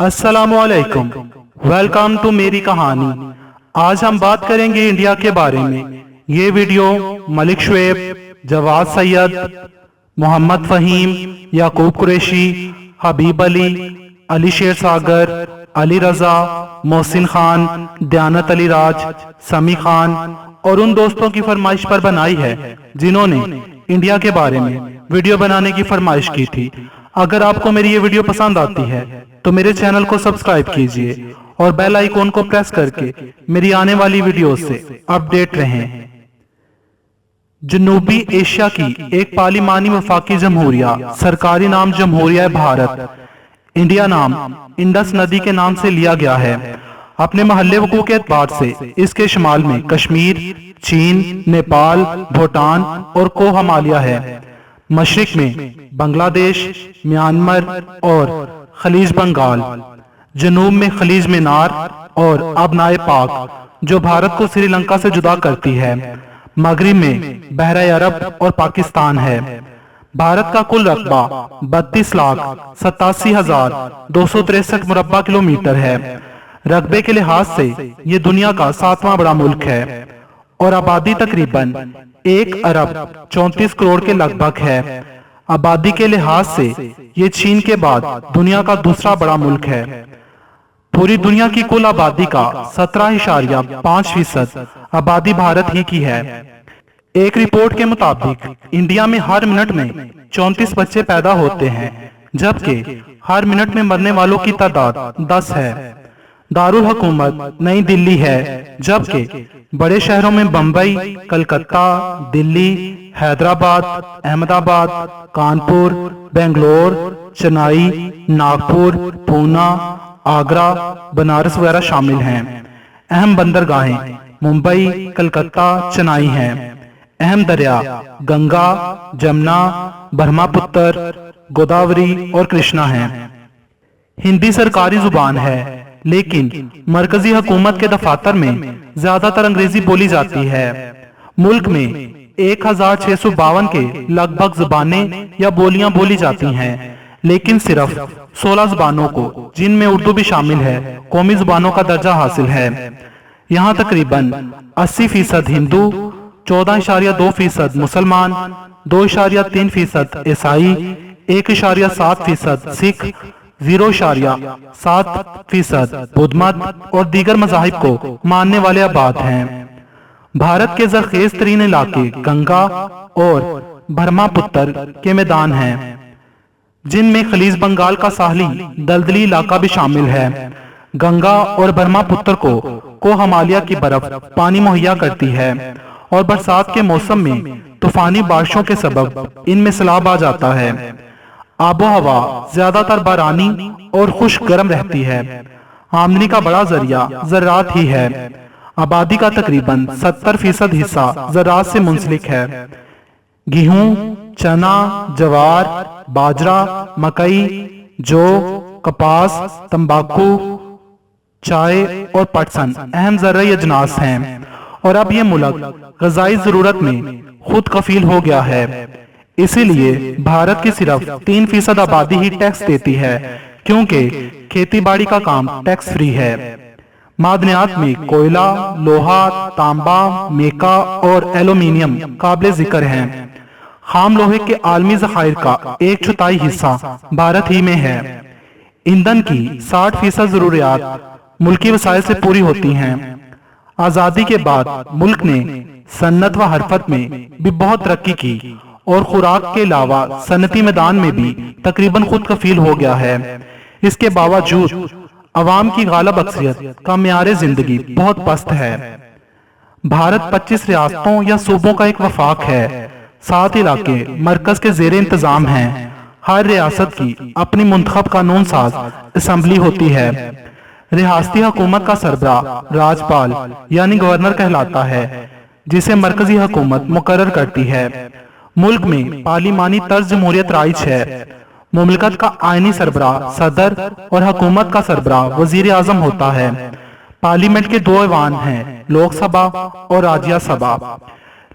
अस्सलामुअलैकुम। Welcome to मेरी कहानी। आज हम बात करेंगे इंडिया के बारे में। ये वीडियो मलिक शुएब, जवाद सैयद, मोहम्मद फहीम, याकूब कुरैशी, हबीब अली, अली शेर सागर, अली रजा, मोहसिन खान, दयानत अली राज, समी खान और उन दोस्तों की फरमाइश पर बनाई है जिन्होंने इंडिया के बारे में वीडियो बनाने की फरमाइश की थी। अगर आपको मेरी ये वीडियो पसंद आती है तो मेरे चैनल को सब्सक्राइब कीजिए और बेल आइकॉन को प्रेस करके मेरी आने वाली वीडियो से अपडेट रहें। जनूबी एशिया की एक पार्लिमानी वफाकी जमहूरिया, सरकारी नाम जमहूरिया भारत। इंडिया नाम इंडस नदी के नाम से लिया गया है। अपने महल्ले वकूअ के एतबार से इसके शुमाल में कश्मीर, चीन, नेपाल, भूटान और को हिमालय है। मशरिक में बांग्लादेश, म्यांमार और खलीज बंगाल, जनूब में खलीज मिनार और अबनाए पाक जो भारत को श्रीलंका से जुदा करती है। मगरिब में बहरा अरब और पाकिस्तान है। भारत का कुल रकबा 32,87,263 मुरब्बा किलोमीटर है। रकबे के लिहाज से ये दुनिया का 7वां बड़ा मुल्क है और आबादी तकरीबन 1 अरब 34 करोड़ के लगभग है। आबादी के लिहाज से ये चीन के बाद दुनिया का दूसरा बड़ा मुल्क है। पूरी दुनिया की कुल आबादी का 17.5% आबादी भारत ही की है। एक रिपोर्ट के मुताबिक इंडिया में हर मिनट में 34 बच्चे पैदा होते हैं, जबकि हर मिनट में मरने वालों की तादाद 10 है। दारुल हुकूमत नई दिल्ली है, जबकि बड़े शहरों में बम्बई, कलकत्ता, दिल्ली, हैदराबाद, अहमदाबाद, कानपुर, बेंगलोर, चेन्नई, नागपुर, पूना, आगरा, बनारस वगैरह शामिल हैं। अहम बंदरगाहें मुंबई, कलकत्ता, चेन्नई हैं। अहम दरिया गंगा, जमुना, ब्रह्मपुत्र, गोदावरी और कृष्णा हैं। हिंदी सरकारी जुबान है, लेकिन मरकजी हुकूमत के दफातर में ज्यादातर अंग्रेजी बोली जाती है। मुल्क में 1652 के लगभग जुबानें या बोलियां बोली जाती हैं, लेकिन सिर्फ 16 जुबानों को, जिनमें उर्दू भी शामिल है, कौमी जुबानों का दर्जा हासिल है। यहाँ तकरीबन 80% हिंदू, 14.2% मुसलमान, 2.3% ईसाई, 1.7% सिख, 0.7% बुद्ध मत और दीगर मज़ाहिब को मानने वाले आबाद हैं। भारत के जरखेज तरीन इलाके गंगा और ब्रह्मपुत्र के मैदान हैं, जिनमें खलीज बंगाल का साहली दलदली इलाका भी शामिल है। गंगा और ब्रह्मपुत्र को हिमालय की बर्फ पानी मुहैया करती है और बरसात के मौसम में तूफानी बारिशों के सबब इनमें सैलाब आ जाता है। आबो हवा ज्यादातर बारानी और खुश्क गर्म रहती है। आमदनी का बड़ा जरिया ज़राअत ही है। आबादी का तकरीबन 70% हिस्सा ज़राअत से मुंसलिक है। गेहूं, चना, जवार, बाजरा, मकई, जौ, कपास, तंबाकू, चाय और पटसन अहम ज़रूरी अजनास हैं। और अब ये मुल्क ग़िज़ाई ज़रूरत में खुद कफील हो गया है। इसीलिए भारत की सिर्फ 3% आबादी ही टैक्स देती है, क्योंकि खेती बाड़ी का काम टैक्स फ्री है। मादनियात में कोयला, लोहा, तांबा, मेका और एल्यूमीनियम काबिल जिक्र हैं। खाम लोहे के आलमी ज़खायर का 1/4 हिस्सा भारत ही में है। ईंधन की 60% जरूरियात मुल्की वसाइल से पूरी होती हैं। आज़ादी के बाद मुल्क ने सन्नत व हरफत में भी बहुत तरक्की की और खुराक के अलावा सनती मैदान में भी तकरीबन खुद कफील हो गया है। इसके बावजूद अवाम की गालिब अक्सरियत का म्यार जिंदगी बहुत पस्त है। भारत 25 रियासतों या सूबों का एक वफाक है। 7 इलाके मरकज के जेर इंतजाम हैं। हर रियासत की अपनी मुंतखब कानून साज असम्बली होती है। रियासती हुकूमत का सरबरा राज्यपाल यानी गवर्नर कहलाता है, जिसे मरकजी हुकूमत मुकर्रर करती है। मुल्क में पार्लिमानी तर्ज जमहूरियत राइज है। मुमलिकत का आईनी सरबरा सदर और हुकूमत का सरबरा वजीर आजम होता है। पार्लियामेंट के 2 ऐवान हैं, लोकसभा और राज्यसभा।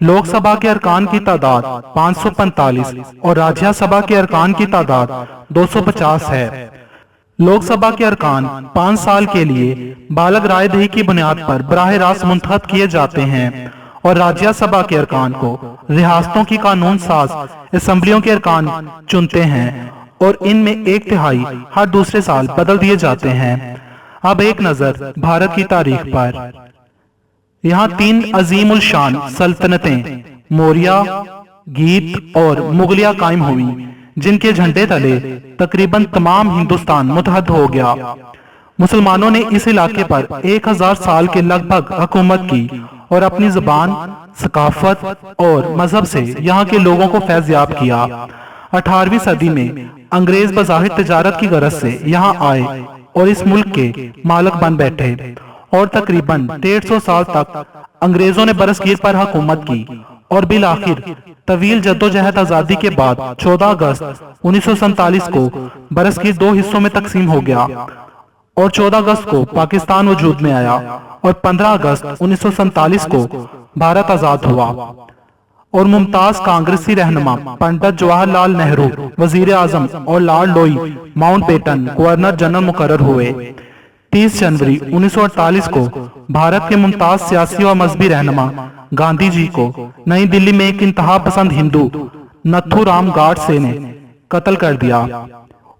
लोकसभा के अरकान की तादाद 545 और राज्यसभा के अरकान की तादाद 250 है। लोकसभा के अरकान 5 साल के लिए बालग रायदही की बुनियाद पर बराह रास्त मुंतखब किए जाते हैं और राज्यसभा के अरकान को रियासतों की कानून साज असेंबलियों के अरकान चुनते हैं और इनमें 1/3 हर दूसरे साल बदल दिए जाते हैं। अब एक नजर भारत की तारीख पर। यहाँ 3 अजीम उल शान सल्तनतें मौर्य, गीत और मुगलिया कायम हुई, जिनके झंडे तले तकरीबन तमाम हिंदुस्तान मुतहद हो गया। मुसलमानों ने इस इलाके पर 1000 साल के लगभग हुकूमत की और अपनी जुबान, सकाफत और मजहब से यहाँ के लोगों को फैज़याब किया। 18वीं सदी में अंग्रेज बज़ाहिर तिजारत की गरज से यहाँ आए और इस मुल्क के मालिक बन बैठे और तकरीबन 150 साल तक अंग्रेजों ने बरसगीर पर हुकूमत की और बिल आखिर तवील जद्दोजहद आजादी के बाद 14 अगस्त 1947 को बरसगीर 2 हिस्सों में तकसीम हो गया और 14 अगस्त को पाकिस्तान वजूद में आया और 15 अगस्त 1947 को भारत आजाद हुआ और मुमताज कांग्रेसी रहनुमा पंडित जवाहरलाल नेहरू वजीर आजम और लॉर्ड लोई माउंटबेटन गवर्नर जनरल मुकर्रर हुए। 30 जनवरी 1948 को भारत के मुमताज सियासी और मजहबी रहनुमा गांधी जी को नई दिल्ली में एक इंतहा पसंद हिंदू नथुराम गॉडसे ने कत्ल कर दिया।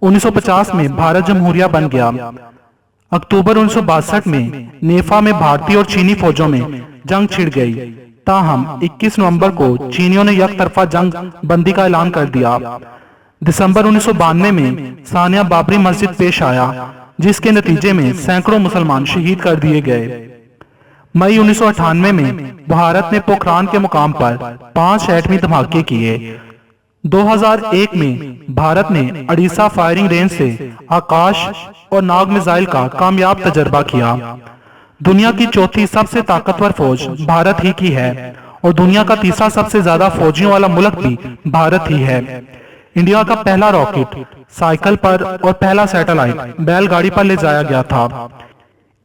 1950 में भारत जमहूरिया बन गया। अक्टूबर 1962 में नेफा में भारतीय और चीनी फौजों में जंग छिड़ गई। ताहम 21 नवंबर को चीनियों ने यकतरफा जंग बंदी का ऐलान कर दिया। दिसंबर 1992 में सानिया बाबरी मस्जिद पेश आया, जिसके नतीजे में सैकड़ों मुसलमान शहीद कर दिए गए। मई 1998 में भारत ने पोखरान के मुकाम पर 5 एटमी धमाके किए। 2001 में भारत ने अड़ीसा फायरिंग रेंज से आकाश और नाग मिसाइल का कामयाब तजर्बा किया। दुनिया की चौथी सबसे ताकतवर फौज भारत ही की है और दुनिया का तीसरा सबसे ज्यादा फौजियों वाला मुल्क भी भारत ही है। इंडिया का पहला रॉकेट साइकिल पर और पहला सैटेलाइट बैलगाड़ी पर ले जाया गया था।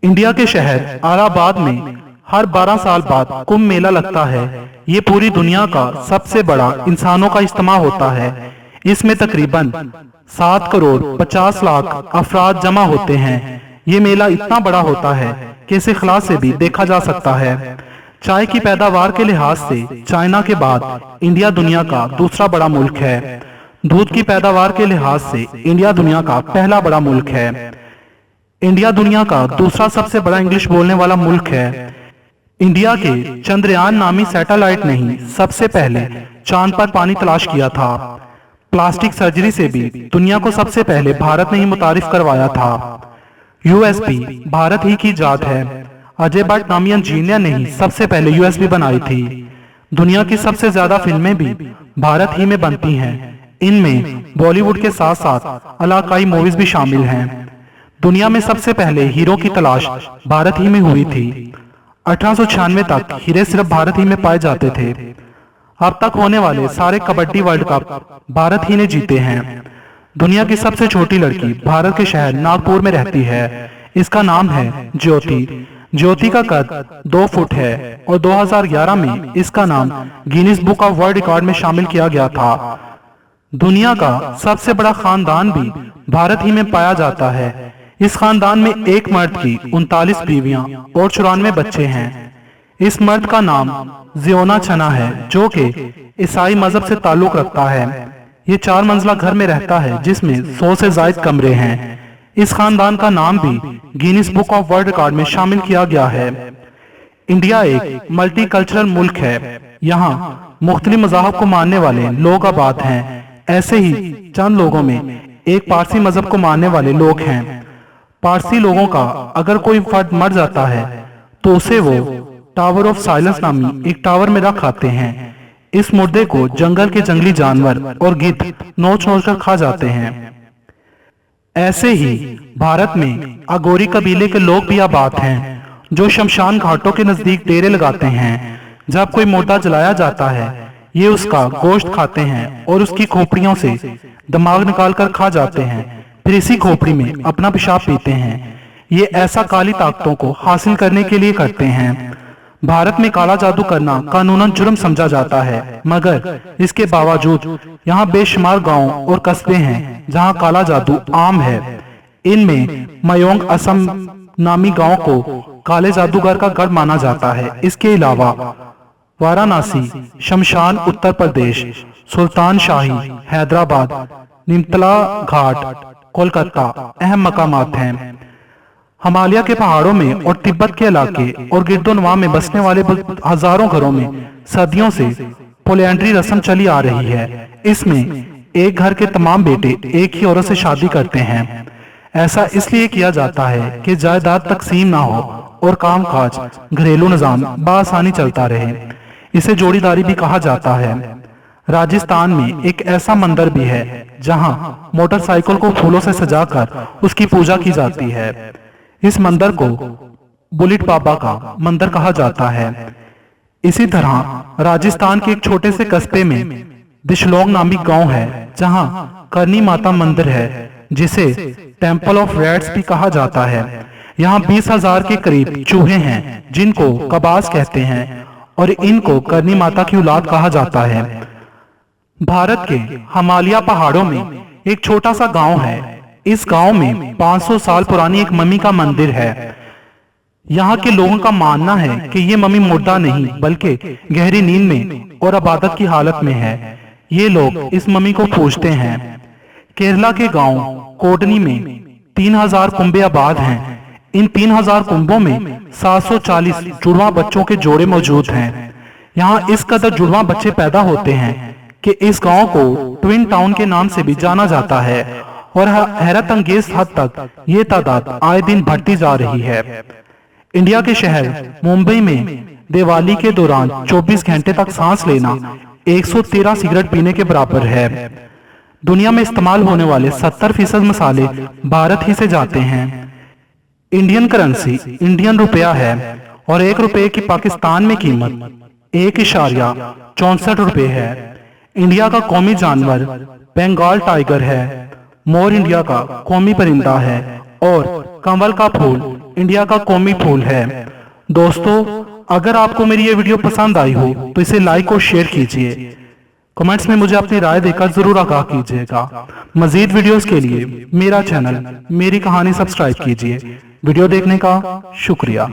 इंडिया के शहर इलाहाबाद में हर 12 साल बाद कुंभ मेला लगता है। ये पूरी दुनिया का सबसे बड़ा इंसानों का इज्तिमा होता है। इसमें तकरीबन 7 करोड़ 50 लाख अफराद जमा होते हैं। ये मेला इतना बड़ा होता है कि इसे खिलाफ से भी देखा जा सकता है। चाय की पैदावार के लिहाज से चाइना के बाद इंडिया दुनिया का दूसरा बड़ा मुल्क है। दूध की पैदावार के लिहाज से इंडिया दुनिया का पहला बड़ा मुल्क है। इंडिया दुनिया का दूसरा सबसे बड़ा इंग्लिश बोलने वाला मुल्क है। इंडिया के चंद्रयान नामी सैटेलाइट ने ही सबसे पहले चांद पर पानी तलाश किया था। प्लास्टिक सर्जरी से भी दुनिया को सबसे पहले भारत ने ही मुतारिफ करवाया था। यूएसबी भारत ही की इजाद है। अजय भट्ट नामी इंजीनियर ने ही सबसे पहले यूएसबी बनाई थी। दुनिया की सबसे ज्यादा फिल्में भी भारत ही में बनती हैं। इनमें बॉलीवुड के साथ साथ इलाकाई मूवीज भी शामिल हैं। दुनिया में सबसे पहले हीरो की तलाश भारत ही में हुई थी। 1896 तक हीरे सिर्फ भारत ही में पाए जाते थे। अब तक होने वाले सारे कबड्डी वर्ल्ड कप भारत ही ने जीते हैं। दुनिया की सबसे छोटी लड़की भारत के शहर नागपुर में रहती है। इसका नाम है ज्योति। ज्योति का कद 2 फुट है और 2011 में इसका नाम Guinness book of world record में शामिल किया गया था। दुनिया का सबसे बड़ा खानदान भी भारत ही में पाया जाता है। इस खानदान में एक मर्द की 39 बीवियां और 94 बच्चे हैं। इस मर्द का नाम जियोना चना है, जो कि ईसाई मजहब से ताल्लुक रखता है। ये 4 मंजिला घर में रहता है, जिसमें 100 से ज्यादा कमरे हैं। इस खानदान का नाम भी Guinness book of world record में शामिल किया गया है। इंडिया एक मल्टीकल्चरल मुल्क है। यहाँ मुख्तलिफ मज़ाहब को मानने वाले लोग आबाद हैं। ऐसे ही चंद लोगों में एक पारसी मजहब को मानने वाले लोग हैं। पारसी लोगों का अगर कोई फर्द मर जाता है तो उसे वो टावर ऑफ साइलेंस नामी एक टावर में रख आते हैं। इस मुर्दे को जंगल के जंगली जानवर और गिद्ध नोच नोच कर खा जाते हैं। ऐसे ही भारत में अगोरी कबीले के लोग भी आबाद हैं, जो शमशान घाटों के नजदीक डेरे लगाते हैं। जब कोई मुर्दा जलाया जाता है, ये उसका गोश्त खाते हैं और उसकी खोपड़ियों से दिमाग निकाल कर खा जाते हैं। फिर इसी खोपड़ी में अपना पेशाब पीते हैं। ये ऐसा काली ताकतों को हासिल करने के लिए करते हैं। भारत में काला जादू करना कानूनन जुर्म समझा जाता है, मगर इसके बावजूद यहाँ बेशुमार गांव और कस्बे हैं जहाँ काला जादू आम है। इनमें मयोंग असम नामी गांव को काले जादूगर का गढ़ माना जाता है। इसके अलावा वाराणसी, शमशान उत्तर प्रदेश, सुल्तान शाही हैदराबाद, निमतला घाट कोलकाता अहम मकामात हैं। हिमालय के पहाड़ों में और तिब्बत के इलाके और गिरदोनवा में बसने वाले हजारों घरों में सदियों से पोलिएंड्री रस्म चली आ रही है। इसमें एक घर के तमाम बेटे एक ही औरत से शादी करते हैं। ऐसा इसलिए किया जाता है कि जायदाद तकसीम ना हो और कामकाज घरेलू निजाम बआसानी चलता रहे। इसे जोड़ीदारी भी कहा जाता है। राजस्थान में एक ऐसा मंदिर भी है जहां मोटरसाइकिल को फूलों से सजाकर उसकी पूजा की जाती है। इस मंदिर को बुलेट बाबा का मंदिर कहा जाता है। इसी तरह राजस्थान के एक छोटे से कस्बे में दिशलोंग नामी गांव है जहां करनी माता मंदिर है, जिसे टेम्पल ऑफ रैट्स भी कहा जाता है। यहाँ 20,000 के करीब चूहे हैं जिनको कबास कहते हैं और इनको करनी माता की औलाद कहा जाता है। भारत के हिमालय पहाड़ों में एक छोटा सा गांव है। इस गांव में 500 साल पुरानी एक मम्मी का मंदिर है। यहाँ के लोगों का मानना है कि ये मम्मी मुर्दा नहीं बल्कि गहरी नींद में और इबादत की हालत में है। ये लोग इस मम्मी को पूजते हैं। केरला के गांव कोडनी में 3000 कुंभे आबाद हैं। इन 3000 कुंभों में 740 जुड़वा बच्चों के जोड़े मौजूद हैं। यहाँ इस कदर जुड़वा बच्चे पैदा होते हैं कि इस गांव को ट्विन टाउन के नाम से भी जाना जाता है और हैरत अंगेज हद तक ये तादाद आए दिन बढ़ती जा रही है। इंडिया के शहर मुंबई में दिवाली के दौरान 24 घंटे तक सांस लेना 113 सिगरेट पीने के बराबर है। दुनिया में इस्तेमाल होने वाले 70% मसाले भारत ही से जाते हैं। इंडियन करेंसी इंडियन रुपया है और 1 रुपए की पाकिस्तान में कीमत 1.64 रुपए है। इंडिया का कौमी जानवर बंगाल टाइगर है। मोर इंडिया का कौमी परिंदा है और कमल का फूल इंडिया का कौमी फूल है। दोस्तों, अगर आपको मेरी ये वीडियो पसंद आई हो तो इसे लाइक और शेयर कीजिए। कमेंट्स में मुझे अपनी राय देकर जरूर आगाह कीजिएगा। मजीद वीडियोस के लिए मेरा चैनल मेरी कहानी सब्सक्राइब कीजिए। वीडियो देखने का शुक्रिया।